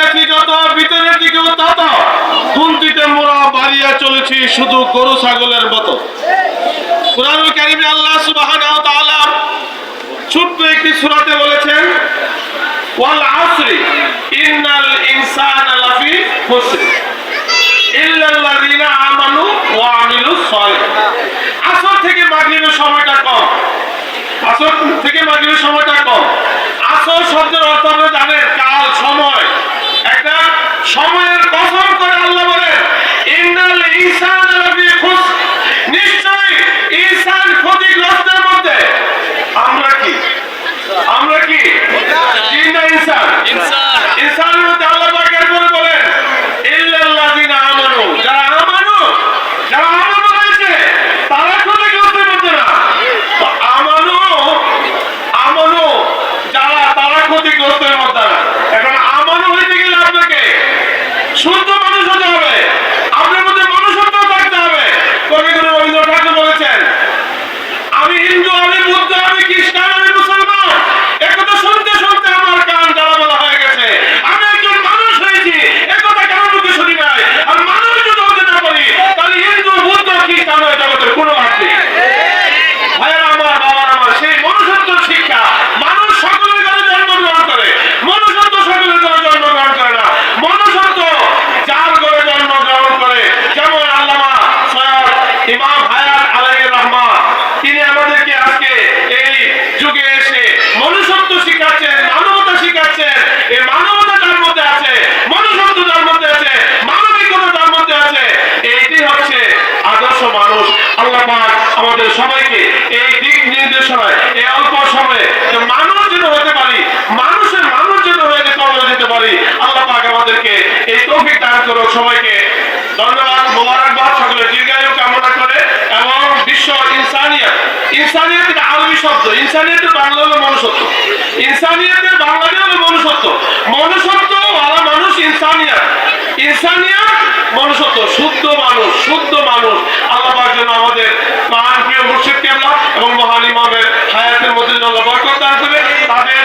গেছি যত ভিতরের দিকেও তত খুন্তিতে মোড়া বাড়িয়া চলেছি শুধু গরু ছাগলের মতো। কুরআনুল কারীমে আল্লাহ সুবহানাহু ওয়া তাআলা ছোট্ট একটি সূরাতে বলেছেন ওয়াল আসরি ইন্নাল ইনসানা লাফি খুসর ইল্লাল্লাযিনা আমানু ওয়া আমিলুস সালিহাত। আসর থেকে মাগরিবের সময়টা কম, আসর থেকে মাগরিবের সময়টা কম। আসর শব্দের অর্থ আমরা জানেন কাল, সময়। একটা সময়ের কসম করে আল্লাহ বলেন ইন্নাল ইনসানা লাফি খুসর, নিশ্চয়ই ইনসান ক্ষতিগ্রস্তের মধ্যে। আমরা কি? আমরা কি? জিন না ইনসান? ইনসানের মধ্যে আল্লাহ পাক এরপরে বলেন ইল্লাল্লাযিনা আমানু, যারা আমানু, যারা আমানু হয়েছে তারা ক্ষতিগ্রস্তের মধ্যে না। আমানু, আমানু যারা তারা ক্ষতিগ্রস্তের মধ্যে না। এখন আমানু হইতে গেলে আপনাকে শুদ্ধ মানুষ হতে হবে, আপনার মধ্যে মনুষ্যত্ব থাকতে হবে। কবিগুরু রবীন্দ্রনাথ ঠাকুর বলেছেন আমি হিন্দু, আমি বুদ্ধ, আমি খ্রিস্টান, আমি মুসলমান, একথা শুনতে শুনতে আমার কান জ্বালাপোড়া হয়ে গেছে। আমি একজন মানুষ হয়েছি, একথা কারোর মুখে শুনি নাই। আর মানুষ যদি হতে না পারি তাহলে হিন্দু, বুদ্ধ, খ্রিস্টান হয়ে জগতের কোনো লাভ নেই। ভাইয়েরা আমার, বাবার আমার, সেই মনুষ্যত্ব শিক্ষা। মানুষ সকলের ঘরে জন্মগ্রহণ করে, মনুষ্যত্ব সকলের ঘরে জন্মগ্রহণ করে না। মনুষ্যত্ব যার ঘরে জন্মগ্রহণ করে, যেমন আল্লামা সৈয়দ ইমাম হায়াত আলাইহির রহমান, তিনি আমাদেরকে আজকে এই যুগে এসে মনুষ্যত্ব শিখাচ্ছেন, মানবতা শিখাচ্ছেন। এই মানবতা যার মধ্যে আছে, মনুষ্যত্ব যার মধ্যে আছে, মানবিকতা যার মধ্যে আছে, এইটি হচ্ছে আদর্শ মানুষ। আল্লাহ পাক আমাদের সবাইকে এই দিক নির্দেশনায় এই অল্প সময়ে যে মানুষ যেন হতে পারি, মানুষের মানুষ যেন হয়ে কবরে যেতে পারি, আল্লাহ পাক আমাদেরকে এই তৌফিক দান করুক। সবাইকে ধন্যবাদ, মোবারকবাদ, সকলের দীর্ঘায়ু কামনা করে। এবং বিশ্ব ইনসানিয়ত, ইনসানিয়ত এটা আরবি শব্দ, ইনসানিয়তের বাংলা হলো মনুষ্যত্ব, ইনসানিয়তের বাংলাতে হলো মনুষ্যত্ব। মনুষ্যত্ব ওয়ালা মানুষ ইনসানিয়ত, ইনসানিয়ত মনুষ্যত্ব, শুদ্ধ মানুষ, শুদ্ধ মানুষ। আল্লাহ পাক যেন আমাদের প্রাণ প্রিয় মুর্শিদ কেবলা এবং মহান ইমামের হায়াতের মধ্যে যেন আল্লাহ বরকত দান করে, তাদের